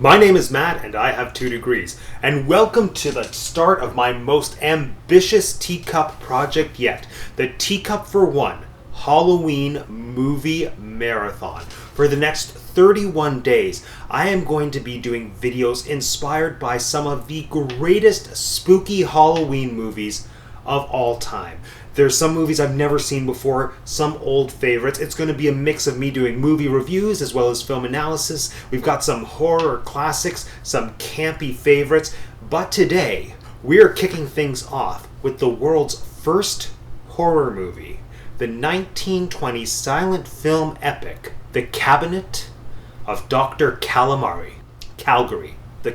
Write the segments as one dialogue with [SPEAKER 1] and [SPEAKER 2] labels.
[SPEAKER 1] My name is Matt, and I have 2 degrees. And welcome to the start of my most ambitious teacup project yet, the Teacup For One Halloween Movie Marathon. For the next 31 days, I am going to be doing videos inspired by some of the greatest spooky Halloween movies of all time. There's some movies I've never seen before, some old favorites. It's going to be a mix of me doing movie reviews as well as film analysis. We've got some horror classics, some campy favorites. But today, we're kicking things off with the world's first horror movie, the 1920 silent film epic, The Cabinet of Dr. Calagari. The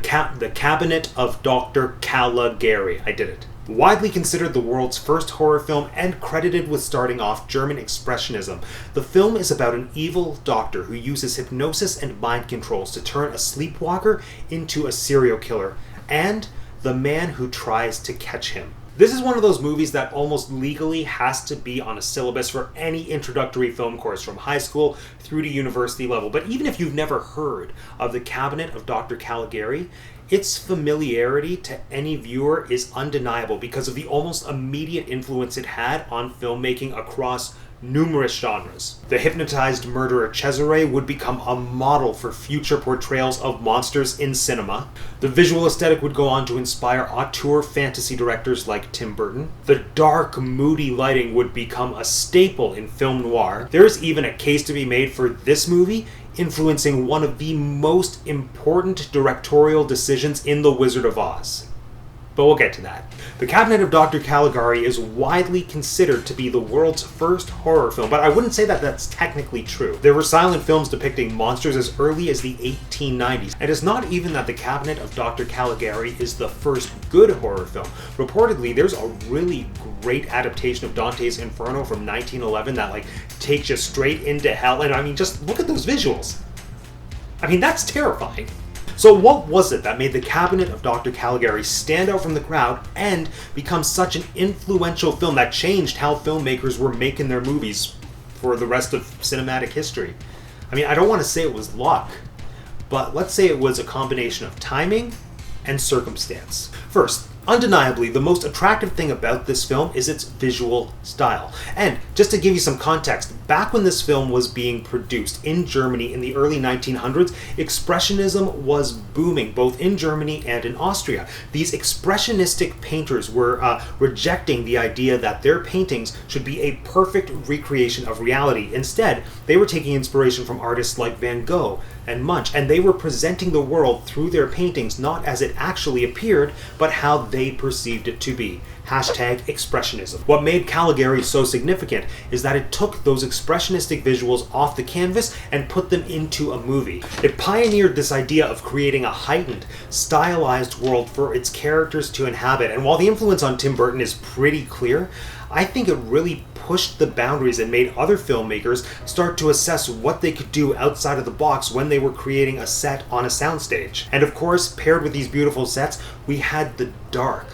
[SPEAKER 1] Cabinet of Dr. Calagari. I did it. Widely considered the world's first horror film and credited with starting off German Expressionism, the film is about an evil doctor who uses hypnosis and mind controls to turn a sleepwalker into a serial killer, and the man who tries to catch him. This is one of those movies that almost legally has to be on a syllabus for any introductory film course from high school through to university level. But even if you've never heard of The Cabinet of Dr. Calagari, its familiarity to any viewer is undeniable because of the almost immediate influence it had on filmmaking across numerous genres. The hypnotized murderer Cesare would become a model for future portrayals of monsters in cinema. The visual aesthetic would go on to inspire auteur fantasy directors like Tim Burton. The dark, moody lighting would become a staple in film noir. There is even a case to be made for this movie influencing one of the most important directorial decisions in The Wizard of Oz. But we'll get to that. The Cabinet of Dr. Calagari is widely considered to be the world's first horror film, but I wouldn't say that that's technically true. There were silent films depicting monsters as early as the 1890s, and it's not even that The Cabinet of Dr. Calagari is the first good horror film. Reportedly, there's a really great adaptation of Dante's Inferno from 1911 that takes you straight into hell, and I mean, just look at those visuals. I mean, that's terrifying. So what was it that made The Cabinet of Dr. Calagari stand out from the crowd and become such an influential film that changed how filmmakers were making their movies for the rest of cinematic history? I mean, I don't want to say it was luck, but let's say it was a combination of timing and circumstance. First, undeniably, the most attractive thing about this film is its visual style. And just to give you some context, back when this film was being produced in Germany in the early 1900s, Expressionism was booming both in Germany and in Austria. These expressionistic painters were rejecting the idea that their paintings should be a perfect recreation of reality. Instead, they were taking inspiration from artists like Van Gogh and Munch, and they were presenting the world through their paintings not as it actually appeared, but how they perceived it to be. #Expressionism. What made Calagari so significant is that it took those expressionistic visuals off the canvas and put them into a movie. It pioneered this idea of creating a heightened, stylized world for its characters to inhabit, and while the influence on Tim Burton is pretty clear, I think it really pushed the boundaries and made other filmmakers start to assess what they could do outside of the box when they were creating a set on a soundstage. And of course, paired with these beautiful sets, we had the dark,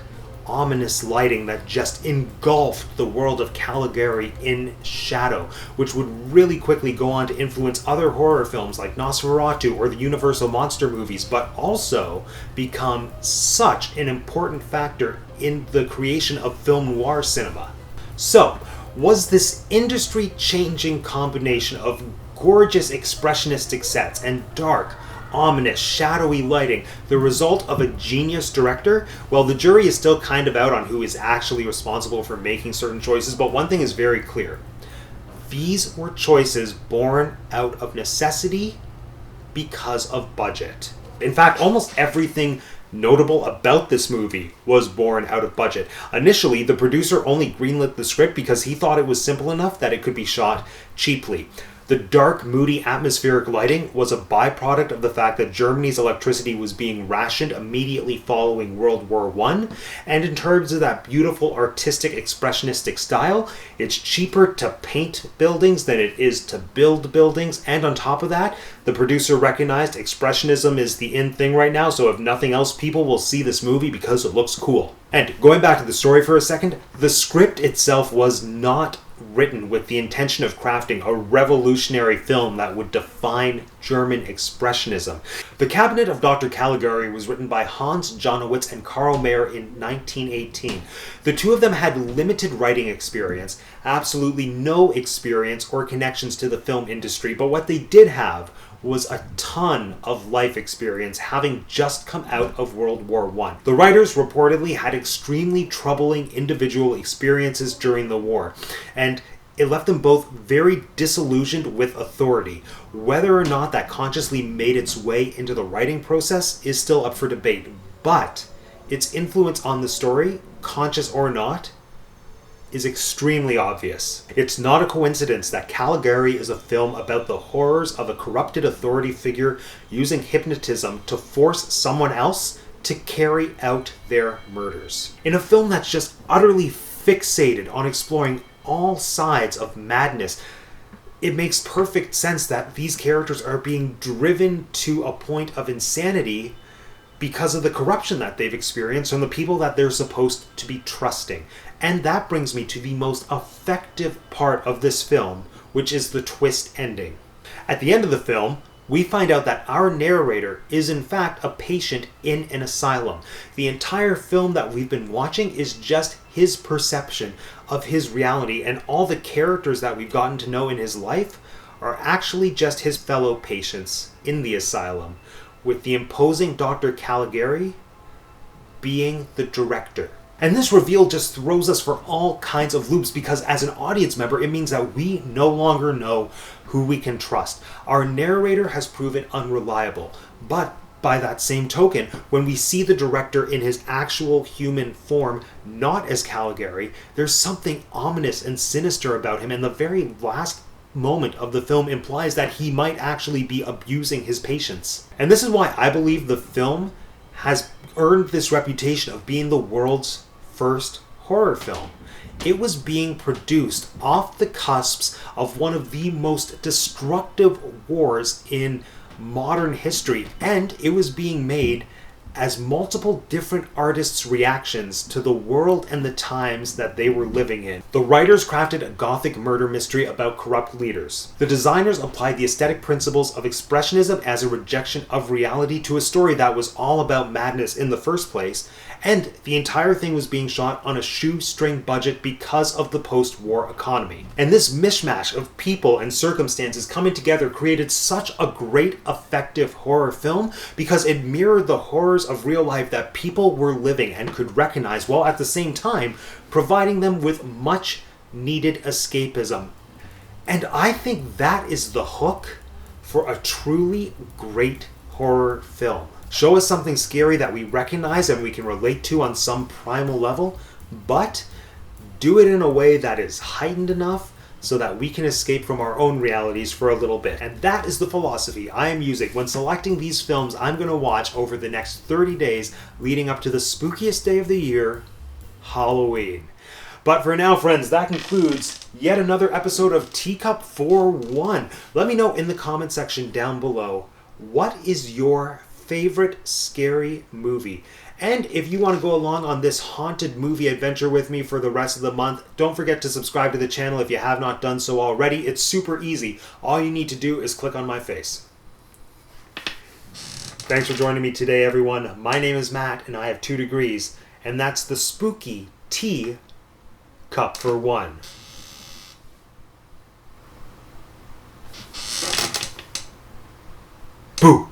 [SPEAKER 1] ominous lighting that just engulfed the world of Calagari in shadow, which would really quickly go on to influence other horror films like Nosferatu or the Universal monster movies, but also become such an important factor in the creation of film noir cinema. So, was this industry-changing combination of gorgeous expressionistic sets and dark, ominous, shadowy lighting the result of a genius director? Well, the jury is still kind of out on who is actually responsible for making certain choices, but one thing is very clear. These were choices born out of necessity because of budget. In fact, almost everything notable about this movie was born out of budget. Initially, the producer only greenlit the script because he thought it was simple enough that it could be shot cheaply. The dark, moody, atmospheric lighting was a byproduct of the fact that Germany's electricity was being rationed immediately following World War I, and in terms of that beautiful, artistic, expressionistic style, it's cheaper to paint buildings than it is to build buildings, and on top of that, the producer recognized Expressionism is the in thing right now, so if nothing else, people will see this movie because it looks cool. And going back to the story for a second, the script itself was not written with the intention of crafting a revolutionary film that would define German Expressionism. The Cabinet of Dr. Caligari was written by Hans Jonowitz and Karl Mayer in 1918. The two of them had limited writing experience, absolutely no experience or connections to the film industry, but what they did have was a ton of life experience, having just come out of World War I. The writers reportedly had extremely troubling individual experiences during the war, and it left them both very disillusioned with authority. Whether or not that consciously made its way into the writing process is still up for debate, but its influence on the story, conscious or not, is extremely obvious. It's not a coincidence that Calagari is a film about the horrors of a corrupted authority figure using hypnotism to force someone else to carry out their murders. In a film that's just utterly fixated on exploring all sides of madness, it makes perfect sense that these characters are being driven to a point of insanity because of the corruption that they've experienced from the people that they're supposed to be trusting. And that brings me to the most effective part of this film, which is the twist ending. At the end of the film, we find out that our narrator is in fact a patient in an asylum. The entire film that we've been watching is just his perception of his reality, and all the characters that we've gotten to know in his life are actually just his fellow patients in the asylum, with the imposing Dr. Caligari being the director. And this reveal just throws us for all kinds of loops, because as an audience member, it means that we no longer know who we can trust. Our narrator has proven unreliable, but by that same token, when we see the director in his actual human form, not as Calagari, there's something ominous and sinister about him, and the very last moment of the film implies that he might actually be abusing his patients. And this is why I believe the film has earned this reputation of being the world's first horror film. It was being produced off the cusps of one of the most destructive wars in modern history, and it was being made as multiple different artists' reactions to the world and the times that they were living in. The writers crafted a gothic murder mystery about corrupt leaders. The designers applied the aesthetic principles of expressionism as a rejection of reality to a story that was all about madness in the first place, and the entire thing was being shot on a shoestring budget because of the post-war economy. And this mishmash of people and circumstances coming together created such a great, effective horror film because it mirrored the horrors of real life that people were living and could recognize, while at the same time providing them with much needed escapism. And I think that is the hook for a truly great horror film. Show us something scary that we recognize and we can relate to on some primal level, but do it in a way that is heightened enough so that we can escape from our own realities for a little bit. And that is the philosophy I am using when selecting these films I'm going to watch over the next 30 days leading up to the spookiest day of the year, Halloween. But for now, friends, that concludes yet another episode of Teacup For One. Let me know in the comment section down below, what is your favorite scary movie? And if you want to go along on this haunted movie adventure with me for the rest of the month, don't forget to subscribe to the channel if you have not done so already. It's super easy. All you need to do is click on my face. Thanks for joining me today, everyone. My name is Matt, and I have 2 degrees, and that's the spooky Teacup For One. Boo!